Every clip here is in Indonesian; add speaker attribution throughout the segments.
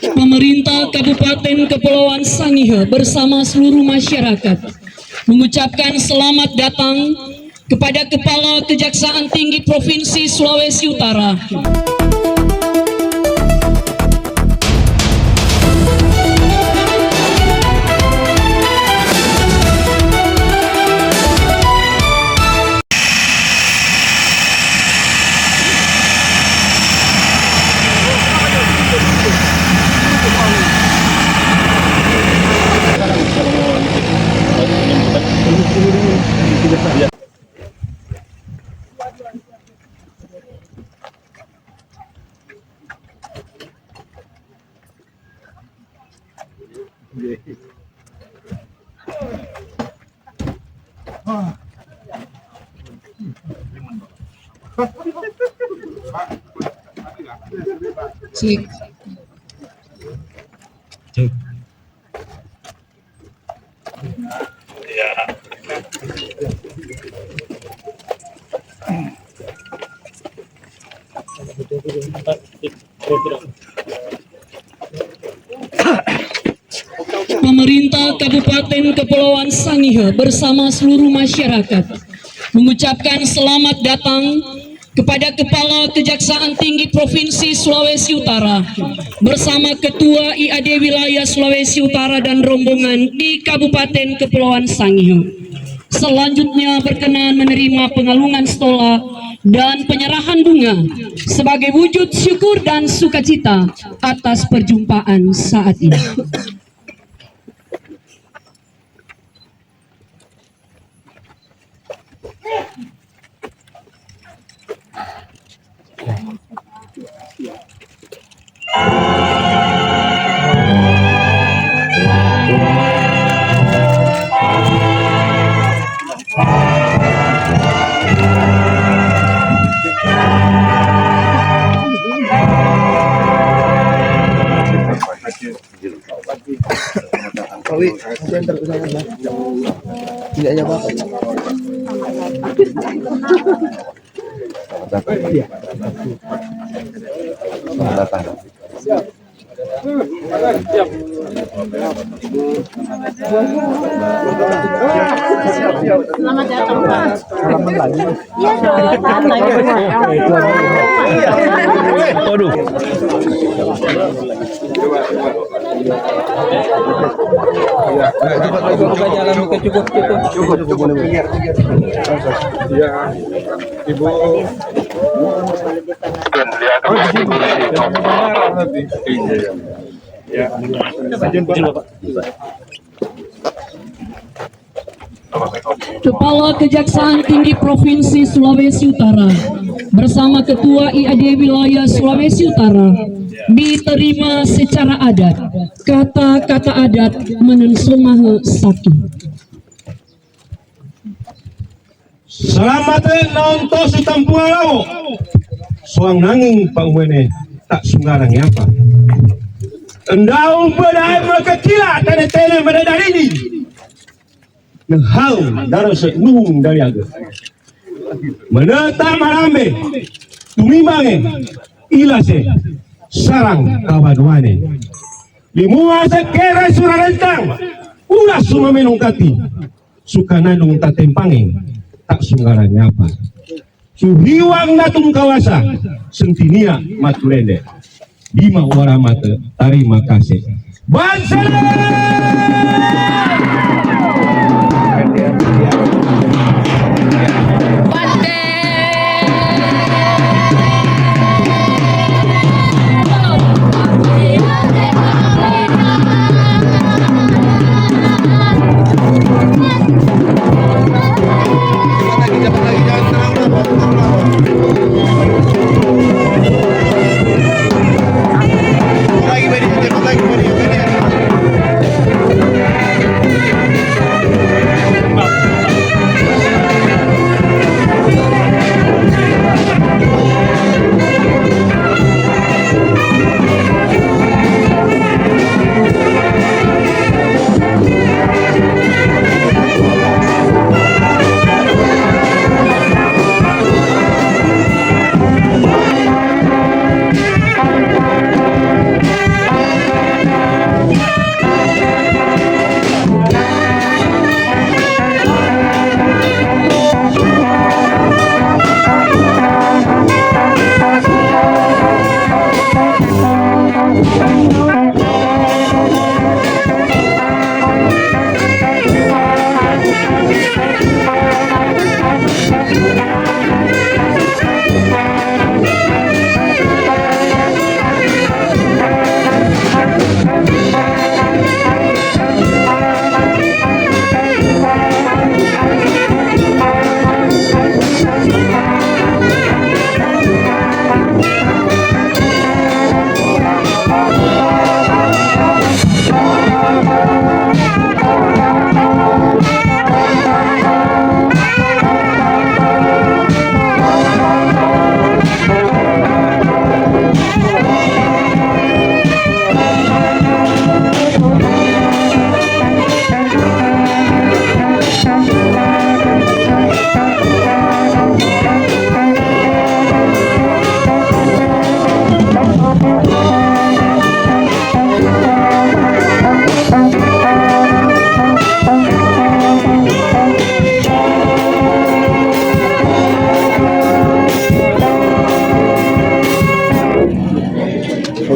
Speaker 1: Pemerintah Kabupaten Kepulauan Sangihe bersama seluruh masyarakat mengucapkan selamat datang kepada Kepala Kejaksaan Tinggi Provinsi Sulawesi Utara. Cek. Pemerintah Kabupaten Kepulauan Sangihe bersama seluruh masyarakat mengucapkan selamat datang kepada Kepala Kejaksaan Tinggi Provinsi Sulawesi Utara bersama Ketua IAD Wilayah Sulawesi Utara dan rombongan di Kabupaten Kepulauan Sangihe. Selanjutnya berkenan menerima pengalungan stola dan penyerahan bunga sebagai wujud syukur dan sukacita atas perjumpaan saat ini.
Speaker 2: Selamat datang, Pak. Iya dong,
Speaker 3: Waduh. Buka jalan, buka cukup.
Speaker 4: Ya, Ibu. Ya.
Speaker 1: Kepala Kejaksaan Tinggi Provinsi Sulawesi Utara bersama Ketua IAD Wilayah Sulawesi Utara diterima secara adat. Kata-kata adat menensomahe saki.
Speaker 4: Selamat nonton setampungan lawo. Soang nanging pangwene tak sungarang apa. Endau bedai berkecila tane-tane menedar ini. Ngehau darah senung dari aga. Menetap marambe. Tumimange. Ilase. Sarang kawadwane. Limua sekera surarentang. Ulah suma menungkati. Sukananung tatempange. Tak sungaranya apa. Suhiwang natung kawasa. Sentinia matulende. Bima waramata. Tarima kasih. Bangsa!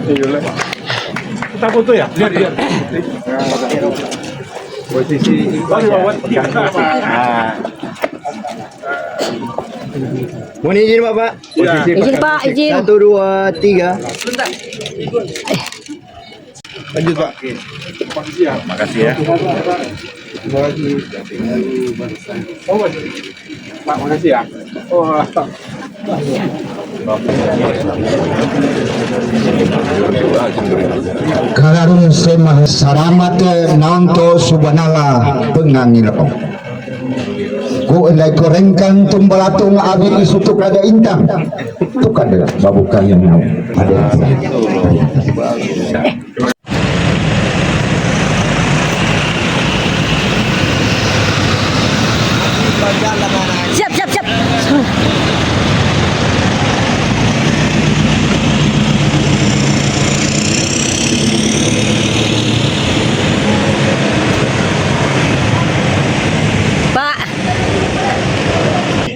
Speaker 4: Kita foto ya? Lihat. Posisi
Speaker 2: Mohon izin Bapak.
Speaker 5: Izin Pak, izin.
Speaker 2: 1, 2, 3. Lanjut Pak.
Speaker 3: Makasih ya.
Speaker 4: Pak, makasih ya. Oh.
Speaker 6: Kalarun semah saramat naonto subhanallah pengangil ku endai korengkan tumbalatung abi isutuk ada intang itu kada babukan yang mau ada
Speaker 5: Siap, siap, siap. Pak,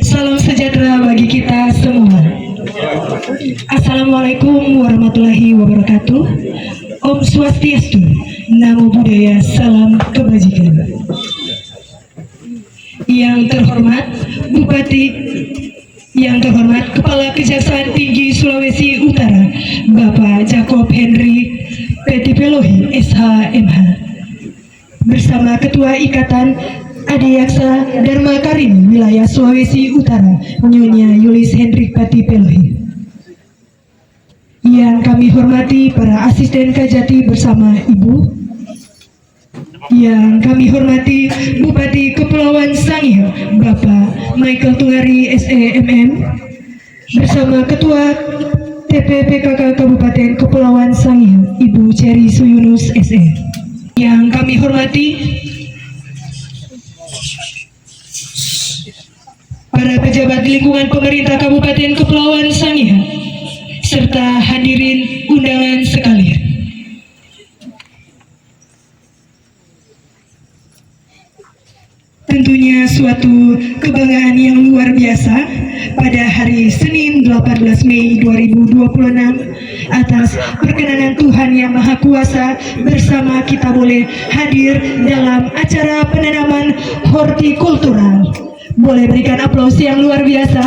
Speaker 1: Salam sejahtera bagi kita semua. Assalamualaikum warahmatullahi wabarakatuh. Om Swastiastu, Namo Buddhaya, salam kebajikan. Yang terhormat Bupati, yang terhormat Kepala Kejaksaan Tinggi Sulawesi Utara, Bapak Jacob Henry Petipelohi, SH.MH, bersama Ketua Ikatan Adiaksa Dharma Karim Wilayah Sulawesi Utara, Nyonya Yulis Hendrik Petipelohi. Yang kami hormati para asisten Kajati bersama Ibu. Yang kami hormati Bupati Kepulauan Sangihe, Bapak Michael Tungari SEMM, bersama Ketua TPPKK Kabupaten Kepulauan Sangihe, Ibu Cherry Suyunus SE. Yang kami hormati para pejabat lingkungan pemerintah Kabupaten Kepulauan Sangihe, serta hadirin undangan sekalian. Tentunya suatu kebanggaan yang luar biasa pada hari Senin 18 Mei 2026 atas perkenanan Tuhan Yang Maha Kuasa bersama kita boleh hadir dalam acara penanaman hortikultural. Boleh berikan aplaus yang luar biasa.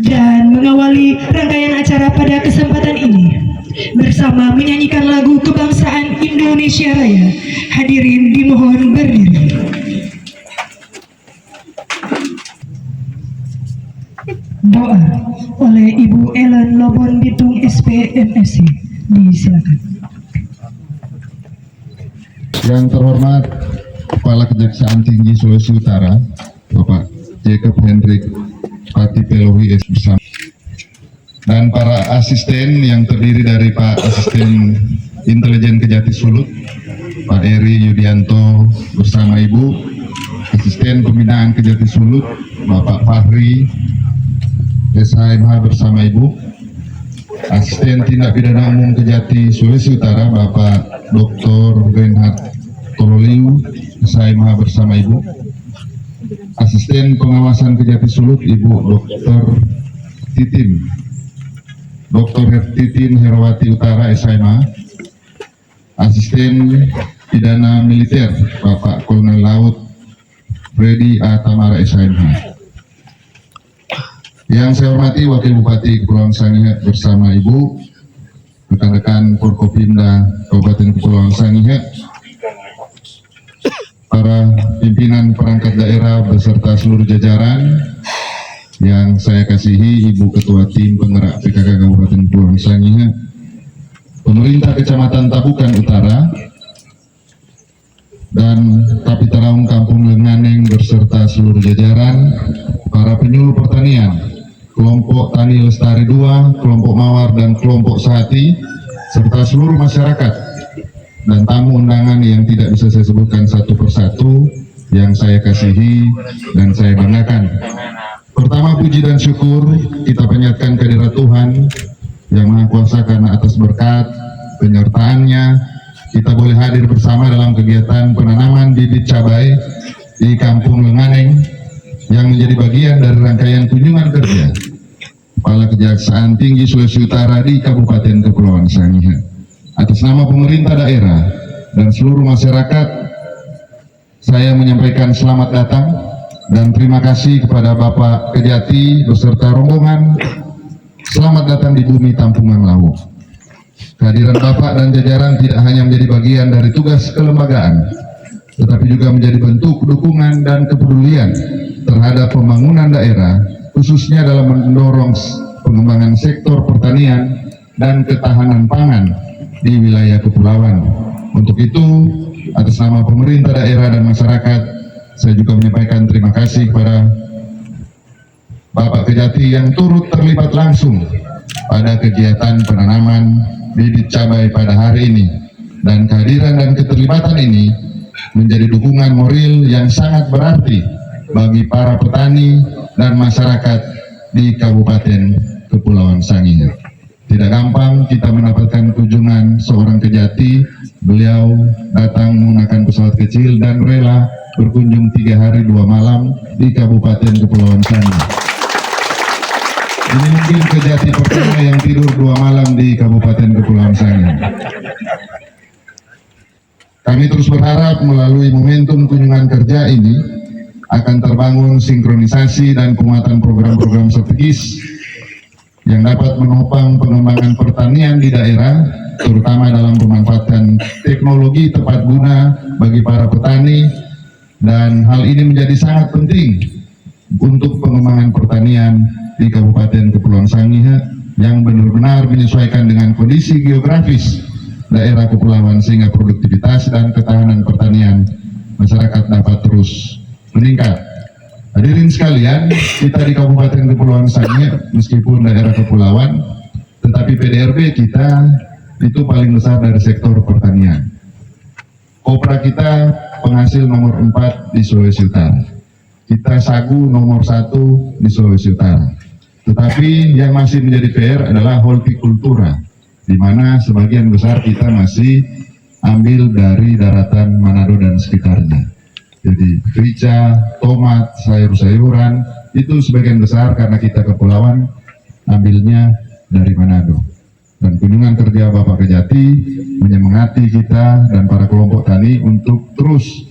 Speaker 1: Dan mengawali rangkaian acara pada kesempatan ini bersama menyanyikan lagu kebangsaan Indonesia Raya. Hadirin dimohon berdiri. Doa oleh Ibu Ellen Lobon Bitung SPMSI. Disilakan.
Speaker 7: Yang terhormat Kepala Kejaksaan Tinggi Sulawesi Utara, Bapak Jacob Hendrik Petipelohi bersama, dan para asisten yang terdiri dari Pak Asisten Intelijen Kejati Sulut, Pak Eri Yudianto bersama Ibu, Asisten Pembinaan Kejati Sulut, Bapak Fahri SH.MH bersama Ibu, Asisten Tindak Pidana Umum Kejati Sulawesi Utara, Bapak Dr. Reinhard Tololiu SH.MH bersama Ibu, Asisten Pengawasan Kejati Sulut, Ibu Dr. Titin Herawati Utara SH.MH, Asisten Pidana Militer Bapak Kolonel Laut Freddy A. Tamara SH.MH. Yang saya hormati Wakil Bupati Kepulauan Sangihe bersama Ibu, rekan-rekan Forkopimda Kabupaten Kepulauan Sangihe, para pimpinan perangkat daerah beserta seluruh jajaran yang saya kasihi, Ibu Ketua Tim Penggerak PKK Kabupaten Kepulauan Sangihe, pemerintah Kecamatan Tabukan Utara, dan Kapitaraung Kampung Lenganeng beserta seluruh jajaran, para penyuluh pertanian, kelompok Tani Lestari 2, kelompok Mawar dan kelompok Sehati, serta seluruh masyarakat dan tamu undangan yang tidak bisa saya sebutkan satu persatu yang saya kasihi dan saya banggakan. Pertama, puji dan syukur kita panjatkan kehadirat Tuhan Yang Maha Kuasa karena atas berkat penyertaannya kita boleh hadir bersama dalam kegiatan penanaman bibit cabai di Kampung Lenganeng yang menjadi bagian dari rangkaian kunjungan kerja Kepala Kejaksaan Tinggi Sulawesi Utara di Kabupaten Kepulauan Sangihe. Atas nama pemerintah daerah dan seluruh masyarakat, saya menyampaikan selamat datang dan terima kasih kepada Bapak Kejati beserta rombongan. Selamat datang di bumi Tampungan Lawu. Kehadiran Bapak dan jajaran tidak hanya menjadi bagian dari tugas kelembagaan, tetapi juga menjadi bentuk dukungan dan kepedulian terhadap pembangunan daerah, khususnya dalam mendorong pengembangan sektor pertanian dan ketahanan pangan di wilayah kepulauan. Untuk itu, atas nama pemerintah daerah dan masyarakat, saya juga menyampaikan terima kasih kepada Bapak Kejati yang turut terlibat langsung pada kegiatan penanaman bibit cabai pada hari ini. Dan kehadiran dan keterlibatan ini menjadi dukungan moral yang sangat berarti bagi para petani dan masyarakat di Kabupaten Kepulauan Sangihe. Tidak gampang kita mendapatkan kunjungan seorang Kejati. Beliau datang menggunakan pesawat kecil dan rela berkunjung 3 hari 2 malam di Kabupaten Kepulauan Sangihe. Ini mungkin Kejati pertama yang tidur 2 malam di Kabupaten Kepulauan Sangihe. Kami terus berharap melalui momentum kunjungan kerja ini akan terbangun sinkronisasi dan penguatan program-program strategis yang dapat menopang pengembangan pertanian di daerah, terutama dalam memanfaatkan teknologi tepat guna bagi para petani, dan hal ini menjadi sangat penting untuk pengembangan pertanian di Kabupaten Kepulauan Sangihe yang benar-benar menyesuaikan dengan kondisi geografis daerah kepulauan sehingga produktivitas dan ketahanan pertanian masyarakat dapat terus meningkat. Hadirin sekalian, kita di Kabupaten Kepulauan Sangihe meskipun daerah kepulauan, tetapi PDRB kita itu paling besar dari sektor pertanian. Kopra kita penghasil nomor 4 di Sulawesi Utara. Kita sagu nomor 1 di Sulawesi Utara. Tetapi yang masih menjadi PR adalah hortikultura, di mana sebagian besar kita masih ambil dari daratan Manado dan sekitarnya. Jadi rica, tomat, sayur-sayuran itu sebagian besar karena kita kepulauan ambilnya dari Manado. Dan kunjungan kerja Bapak Kejati menyemangati kita dan para kelompok tani untuk terus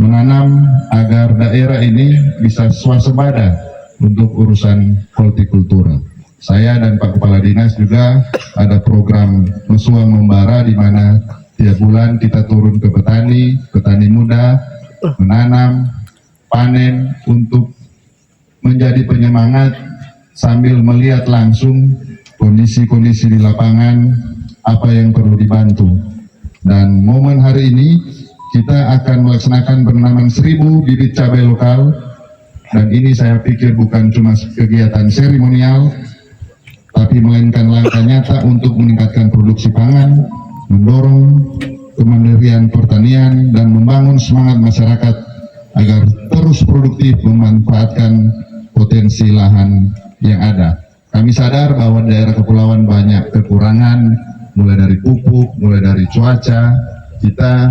Speaker 7: menanam agar daerah ini bisa swasembada untuk urusan hortikultura. Saya dan Pak Kepala Dinas juga ada program Mesuang Membara di mana tiap bulan kita turun ke petani muda, menanam, panen untuk menjadi penyemangat sambil melihat langsung kondisi-kondisi di lapangan, apa yang perlu dibantu. Dan momen hari ini kita akan melaksanakan penanaman 1000 bibit cabai lokal, dan ini saya pikir bukan cuma kegiatan seremonial, tapi melainkan langkah nyata untuk meningkatkan produksi pangan, mendorong kemandirian pertanian, dan membangun semangat masyarakat agar terus produktif memanfaatkan potensi lahan yang ada. Kami sadar bahwa daerah kepulauan banyak kekurangan, mulai dari pupuk, mulai dari cuaca. Kita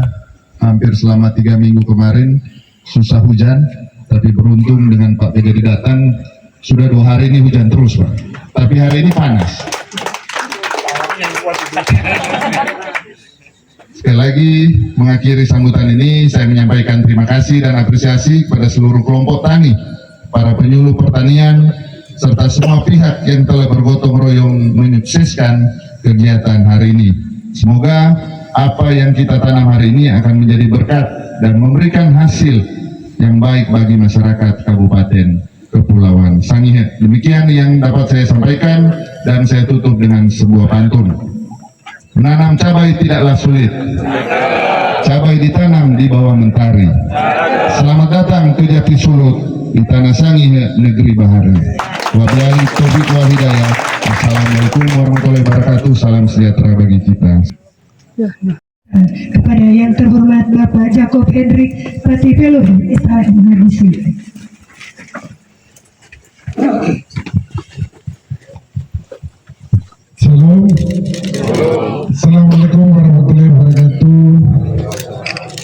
Speaker 7: hampir selama 3 minggu kemarin susah hujan, tapi beruntung dengan Pak Kejati datang, sudah 2 hari ini hujan terus, Pak. Tapi hari ini panas. Sekali lagi mengakhiri sambutan ini, saya menyampaikan terima kasih dan apresiasi kepada seluruh kelompok tani, para penyuluh pertanian, serta semua pihak yang telah bergotong royong menyukseskan kegiatan hari ini. Semoga apa yang kita tanam hari ini akan menjadi berkat dan memberikan hasil yang baik bagi masyarakat Kabupaten Kepulauan Sangihe. Demikian yang dapat saya sampaikan, dan saya tutup dengan sebuah pantun. Menanam cabai tidaklah sulit, cabai ditanam di bawah mentari. Selamat datang ke Jati Sulut, di tanah Sangihe, negeri bahari. Wabillahi taufiq wal hidayah. Assalamualaikum warahmatullahi wabarakatuh. Salam sejahtera bagi kita.
Speaker 2: Kepada yang terhormat Bapak Jacob Hendrik Patipelohi, SH menghabisi.
Speaker 7: Salam. Assalamualaikum warahmatullahi wabarakatuh.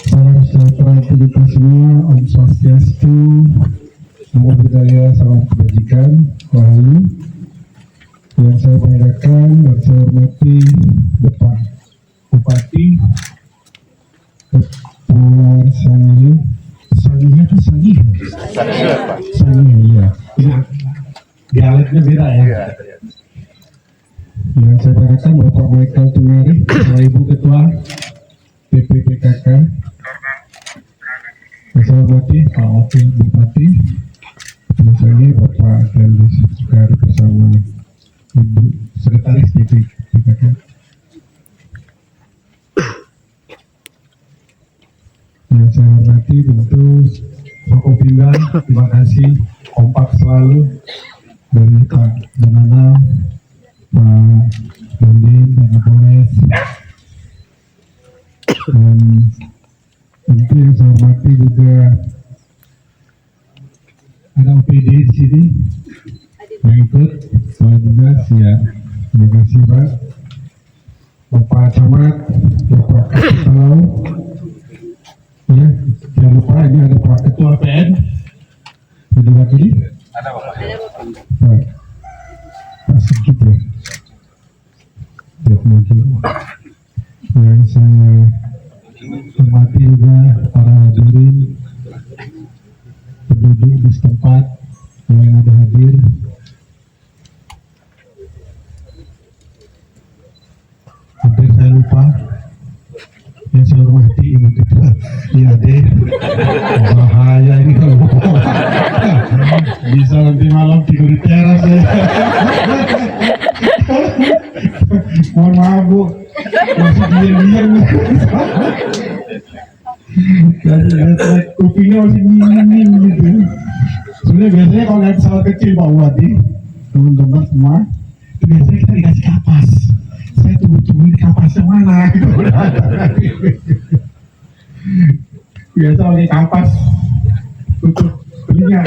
Speaker 7: Salam sejahtera untuk kita semua. Om Swastiastu, Namo Buddhaya, salam kebajikan, Rahayu.
Speaker 8: saya banggakan dan saya hormati Bapak Bupati Kepulauan Sangihe. Sangihe itu Sangihe? Sangihe, iya. Ini dialeknya beda ya. Yang saya banggakan Bapak Michael Tungari, Ibu Ketua PPPKK. Saya hormati Pak Wakil Bupati, misalnya Bapak Kelly Sukar bersama Ibu Sekretaris PPPKK. Yang saya hormati tentu Forkopimda, terima kasih kompak selalu dari Pak Danana, Pak Dondin, Pak Kapolres, dan tentu yang saya hormati juga ada OPD di sini yang ikut, saya juga siap. Terima kasih Pak. Bapak Camat, Bapak Kapitalau, ya, jangan lupa ini ada Pak Ketua PN, sudah wakili? Ada Pak. Pak Sigit ya. Siap muncul. Yang saya hormati juga para hadirin penduduk di setempat yang ada hadir. Hampir saya lupa. Yang saya hormati Ibu Ketua IAD. Bahaya ini kalau bisa nanti malam tidur di teras ya. Mohon maaf Bu, masih diam-diam. Kupingnya masih dingin gitu. Sebenarnya biasanya kalau naik pesawat kecil Pak Wadi, teman-teman semua, itu biasanya kita dikasih kapas. Saya tunggu-tungguin kapasnya mana gitu. Biasa pakai kapas tutup telinga.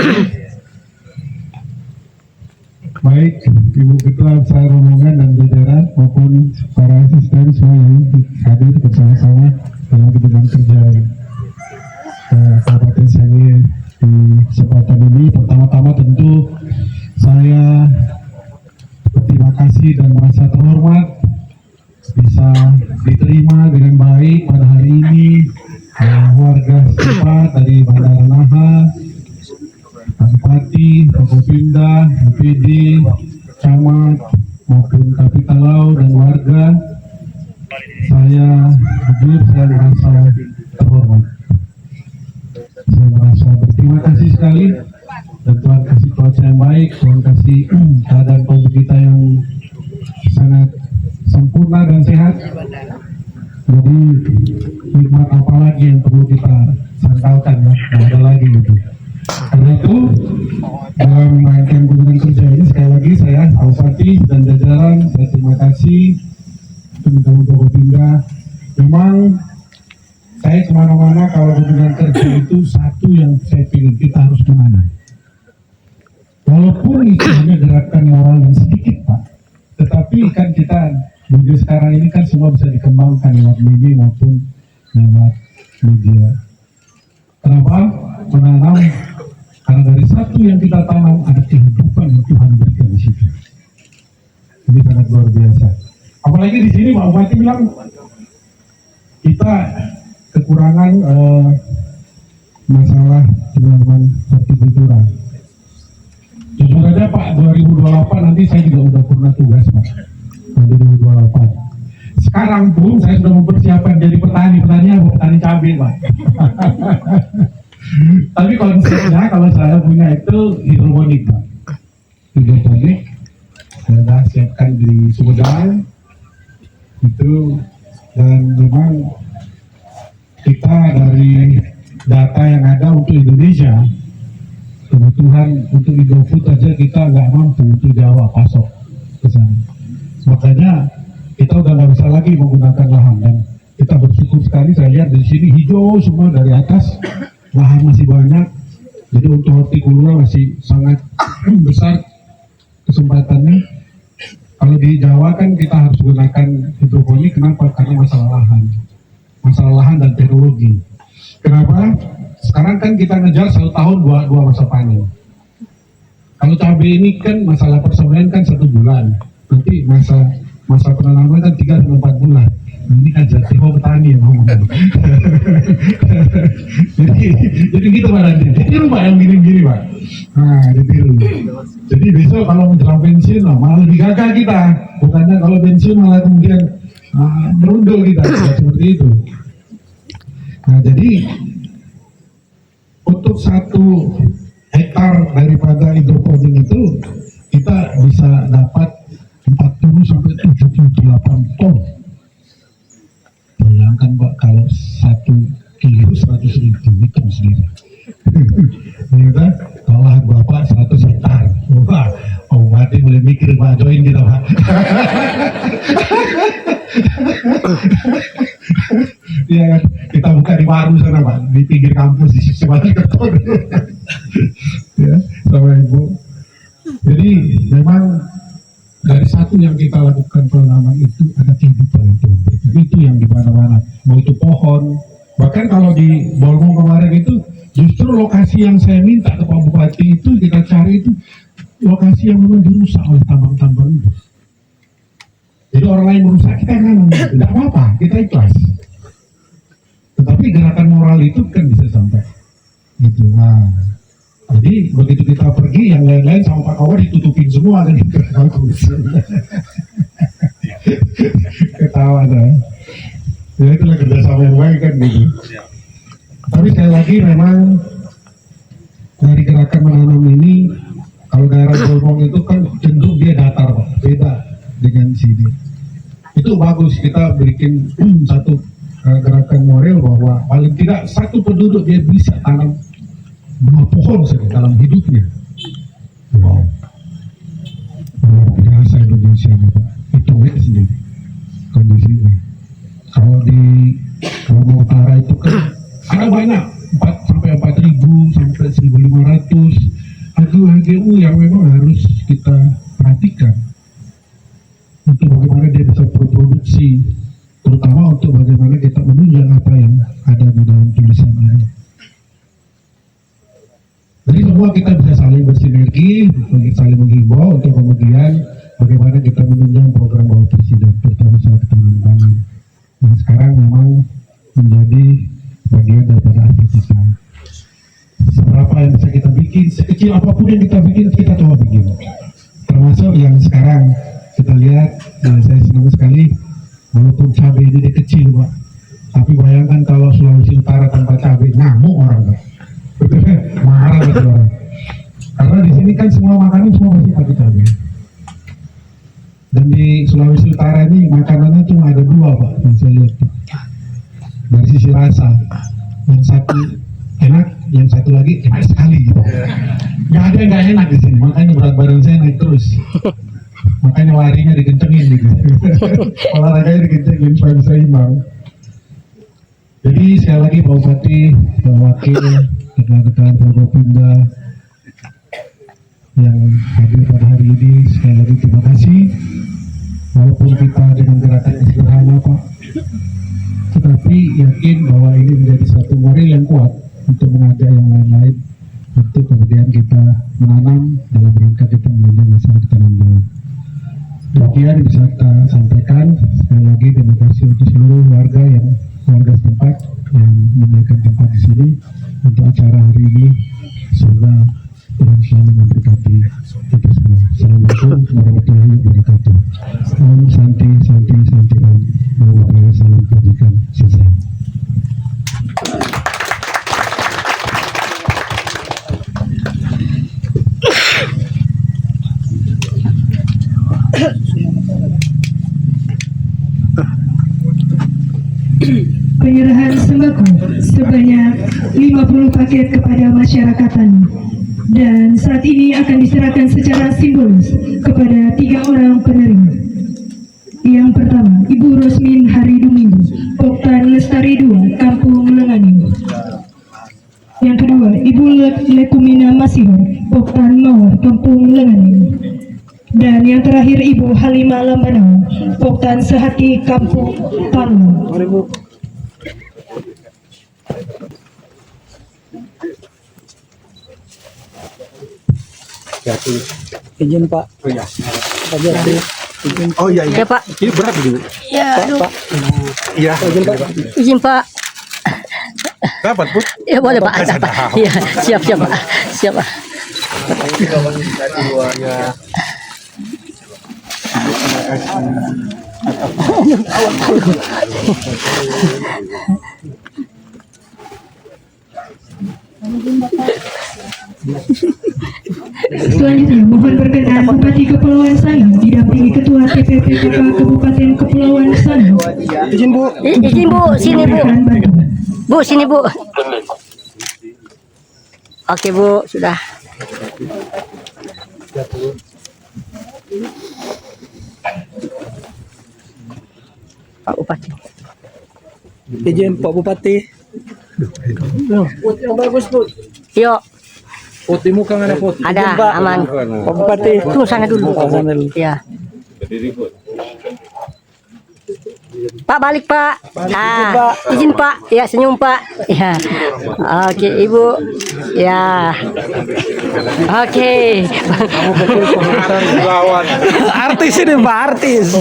Speaker 8: Baik Ibu Ketua saya rombongan dan jajaran maupun para asisten semua yang hadir bersama-sama dalam bidang kerja Kabupaten Sangihe di kesempatan ini. Pertama-tama tentu saya berterima kasih dan merasa terhormat bisa diterima dengan baik pada hari ini warga setempat dari Bandara Naha, Bupati, Forkopimda, BPD, Camat maupun Kapitalau dan warga. Saya merasa terhormat. Saya merasa berterima kasih sekali dan Tuhan kasih cuaca yang baik, Tuhan kasih keadaan tubuh kita yang sangat sempurna dan sehat. Jadi nikmat apa lagi yang perlu kita sangkalkan ya, tidak ada lagi gitu. Karena itu dalam rangkaian kunjungan kerja ini sekali lagi saya Bupati dan jajaran saya terima kasih teman-teman Forkopimda. Memang saya kemana-mana kalau kunjungan kerja itu satu yang saya pilih, kita harus kemana. Walaupun itu hanya gerakan moral yang sedikit Pak, tetapi kan kita media sekarang ini kan semua bisa dikembangkan lewat media maupun lewat media. Kenapa? Menanam, karena dari satu yang kita tanam ada kehidupan yang Tuhan berikan di situ. Ini sangat luar biasa. Apalagi di sini Pak Bupati bilang kita kekurangan masalah penanaman hortikultura. Jujur aja Pak, 2028 nanti saya juga udah pernah tugas Pak. 2028. Sekarang pun saya sudah mempersiapkan jadi petani apa? Petani cabai Pak. Tapi konsepnya kalau saya punya itu hidroponik Pak. Hidroponik saya sudah siapkan di Sumedang itu, dan memang kita dari data yang ada untuk Indonesia kebutuhan untuk Indofood aja kita nggak mampu untuk Jawa pasok ke sana. Makanya kita udah nggak bisa lagi menggunakan lahan, dan kita bersyukur sekali saya lihat di sini hijau semua dari atas, lahan masih banyak. Jadi untuk hortikultura masih sangat besar kesempatannya. Kalau di Jawa kan kita harus gunakan hidroponik, kenapa? Karena masalah lahan dan teknologi. Kenapa? Sekarang kan kita ngejar 1 tahun dua masa panen. Kalau cabai ini kan masalah persembunyian kan 1 bulan. Nanti masa penanaman kan 3 sampai 4 bulan. Ini kan jatiho petani yang ngomong. jadi gitu Pak nanti. Ditiru Pak yang gini-gini Pak. Nah, ditiru. Jadi besok kalau menjelang pensiun malah lebih gagah kita. Bukannya kalau pensiun malah kemudian merundul kita seperti itu. Nah, jadi untuk 1 hektar daripada hidroponik itu kita bisa dapat 40 sampai 78 ton. Bayangkan Pak, kalau 1 kilo 100.000 hitung sendiri. Kita kalah Bapak 100 hektar. Wah, berarti boleh mikir Pak, join kita Pak. Iya kan, kita buka di baru sana Pak, di pinggir kampus di sisi mana Kerton. Ya, sama Ibu. Jadi memang dari satu yang kita lakukan penanaman itu ada kehidupan itu yang di mana-mana, mau itu pohon. Bahkan kalau di Bolmong kemarin itu justru lokasi yang saya minta ke Pak Bupati itu kita cari itu lokasi yang memang dirusak oleh tambang-tambang itu. Jadi orang lain merusak, kita nanam, tidak apa-apa, kita ikhlas. Tetapi gerakan moral itu kan bisa sampai gitu. Nah, jadi begitu kita pergi, yang lain-lain sama Pak Kawan ditutupin semua kan itu. Ketawa dah. Ya itulah kerjasama yang baik kan gitu. Tapi sekali lagi memang dari gerakan menanam ini, kalau daerah Bolmong itu kan cenderung dia datar Pak, beda dengan sini. Itu bagus, kita bikin satu gerakan moral bahwa paling tidak 1 penduduk dia bisa tanam 2 pohon saja dalam hidupnya. Wow, luar biasa Indonesia nih Pak. Itu sendiri kondisinya. Kalau di Lombok Utara itu kan ada banyak 4 sampai 4.000 sampai 1.500 HGU yang memang harus kita perhatikan untuk bagaimana dia bisa berproduksi, terutama untuk bagaimana kita menunjang apa yang ada di dalam tulisannya. Jadi semua kita bisa saling bersinergi, saling menghimbau untuk kemudian bagaimana kita menunjang program Bapak Presiden, terutama soal ketahanan pangan. Dan sekarang memang menjadi bagian daripada aksi kita. Seberapa yang bisa kita bikin, sekecil apapun yang kita bikin, kita coba bikin. Termasuk yang sekarang kita lihat, saya senang sekali, walaupun cabai ini dia kecil Pak, tapi bayangkan kalau Sulawesi Utara tanpa cabai, ngamuk orang Pak. Marah betul orang. Karena di sini kan semua makanan semua pasti pakai cabai. Dan di Sulawesi Utara ini makanannya cuma ada 2 Pak, yang saya lihat Pak. Dari sisi rasa, yang satu enak, yang satu lagi enak sekali gitu. Gak ada yang gak enak di sini, makanya berat badan saya naik terus. Makanya larinya dikencengin gitu. Olahraganya dikencengin supaya bisa imbang. Jadi sekali lagi Pak Bupati, Pak Wakil, rekan-rekan Forkopimda yang hadir pada hari ini, sekali lagi terima kasih. Walaupun kita dengan gerakan yang sederhana Pak, tetapi yakin bahwa ini menjadi satu moral yang kuat untuk mengajak yang lain-lain untuk kemudian kita menanam dalam rangka kita menunjang masalah ketahanan pangan. Demikian bisa kita sampaikan. Sekali lagi terima kasih untuk seluruh warga setempat yang memberikan tempat di sini untuk acara hari ini. Semoga Tuhan selalu memberkati kita semua. Assalamualaikum warahmatullahi wabarakatuh. Om Santi Santi Santi Om. Namo Buddhaya. Salam kebajikan. Selesai.
Speaker 2: Penyerahan sembako sebanyak 50 paket kepada masyarakat tani, dan saat ini akan diserahkan secara simbolis kepada 3 orang penerima. Yang pertama, Ibu Rosmin Hari Duminggu, Poktan Lestari 2, Kampung Lengani. Yang kedua, Ibu Lekumina Masihor, Poktan Mawar, Kampung Lengani. Dan yang terakhir, Ibu Halimah Lambanau, Poktan Sehati, Kampung Palu.
Speaker 5: Izin Pak.
Speaker 3: Oh iya.
Speaker 5: Pak Jati.
Speaker 3: Oh iya,
Speaker 5: Ya Pak.
Speaker 3: ini berat dulu.
Speaker 5: Ya, aduh.
Speaker 3: Iya.
Speaker 5: Izin Pak.
Speaker 3: Dapat pun.
Speaker 5: Ya boleh Pak. Dapat. Iya, siap siap Pak. Siap Pak.
Speaker 2: Selanjutnya mohon berkenan Bupati Kepulauan Sangihe didampingi Ketua TPPKK Kabupaten Kepulauan Sangihe
Speaker 5: Izin Bu, sini Bu.
Speaker 2: memberikan bantuan.
Speaker 5: Bu, sini Bu. Oke Bu, sudah. Pak Bupati.
Speaker 9: Izin Pak Bupati. Yang bagus Bu.
Speaker 5: Yuk,
Speaker 9: Foto di muka nggak ada foto.
Speaker 5: ada
Speaker 9: Izin, Pak.
Speaker 5: aman.
Speaker 9: Pak Bupati.
Speaker 5: Tuh sana dulu.
Speaker 9: Oh, sana dulu.
Speaker 5: Ya. Pak balik Pak. Ah, izin Pak. Ya senyum Pak. Ya. Oke Ibu. Ya. Oke.
Speaker 9: Artis ini Pak, artis.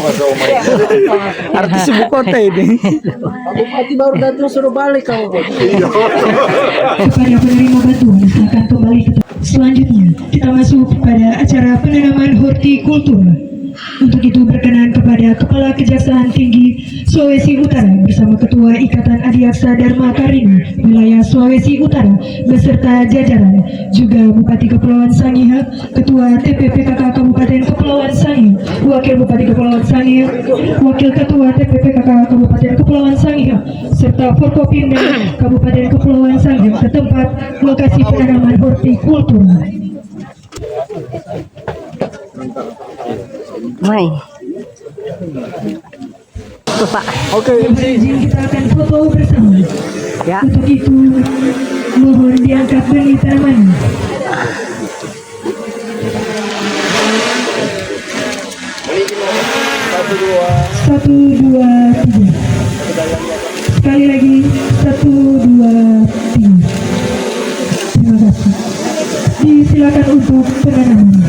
Speaker 9: Artis ibu kota ini. Pak Bupati baru datang suruh balik kamu.
Speaker 2: Kepada penerima bantuan silakan kembali ke tempat. Selanjutnya kita masuk pada acara penanaman hortikultura. Untuk itu berkenan kepada Kepala Kejaksaan Tinggi Sulawesi Utara bersama Ketua Ikatan Adiaksa Dharma Karini Wilayah Sulawesi Utara beserta jajaran, juga Bupati Kepulauan Sangihe, Ketua TPPKK Kabupaten Kepulauan Sangihe, Wakil Bupati Kepulauan Sangihe, Wakil Ketua TPPKK Kabupaten Kepulauan Sangihe, serta Forkopimda Kabupaten Kepulauan Sangihe ke tempat lokasi penanaman hortikultura.
Speaker 5: Mai. Tuh Pak.
Speaker 9: Oke.
Speaker 2: Izin kita akan foto bersama.
Speaker 5: Ya.
Speaker 2: Untuk itu mohon diangkat benih tanaman. Satu, dua, tiga. Sekali lagi, 1, 2, 3. Terima kasih. Disilakan untuk penanaman.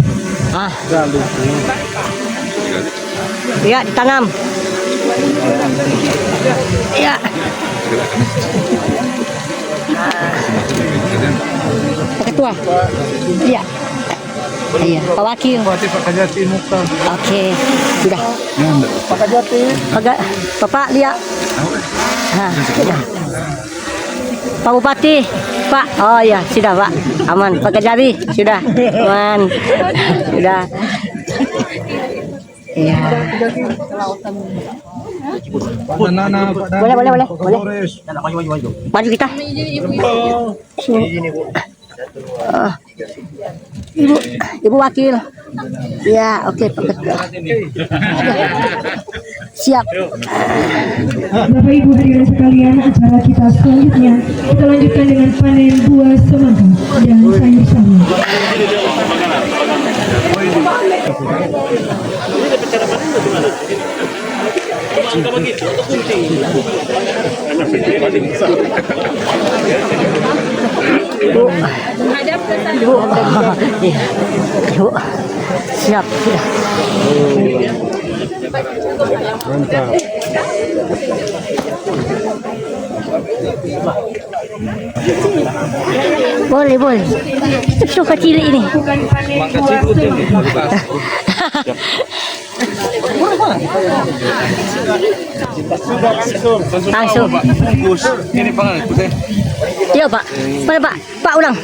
Speaker 5: Ah. Ya, ditanam. Ya. Pak Ketua. Iya. Iya, Pak Wakil.
Speaker 3: Pak Kajati Mukhtar.
Speaker 5: Oke, sudah.
Speaker 9: Pak Kajati.
Speaker 5: Bapak lihat. Nah, sudah. Pak Bupati, Pak. Oh ya, sudah Pak. Aman. Pak Kejari, sudah. Aman. Sudah. Iya. Boleh. Maju kita. Oh. Ibu Wakil. Ya, oke Pak Ketua. Siap.
Speaker 2: Bapak Ibu hadirin sekalian, acara kita selanjutnya kita lanjutkan dengan panen buah semangka dan sayur-sayuran.
Speaker 5: Ibu. Ibu. Iya. Ibu. Siap. Sudah. Boleh. Itu kecil ini.
Speaker 2: Bukan panen buah semangka.
Speaker 5: Langsung.
Speaker 3: Ini pangan itu saya.
Speaker 5: Iya Pak. Mana Pak? Pak ulang.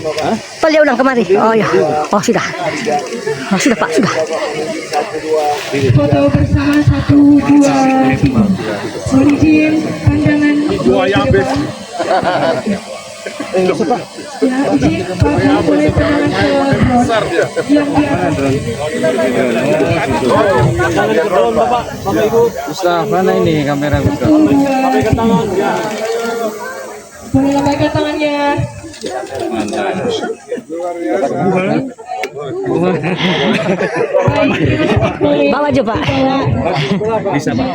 Speaker 5: Pak dia ulang kemari. Oh ya. Oh sudah. Oh sudah Pak, sudah.
Speaker 2: Foto bersama 1, 2, 3. Mohon izin pandangan. Ya, izin Bapak boleh pandangan ke yang di atas.
Speaker 9: Ustaz, mana ini kamera Ustaz?
Speaker 2: Boleh lambaikan tangannya.
Speaker 5: Bawa aja Pak.
Speaker 3: Bisa Pak.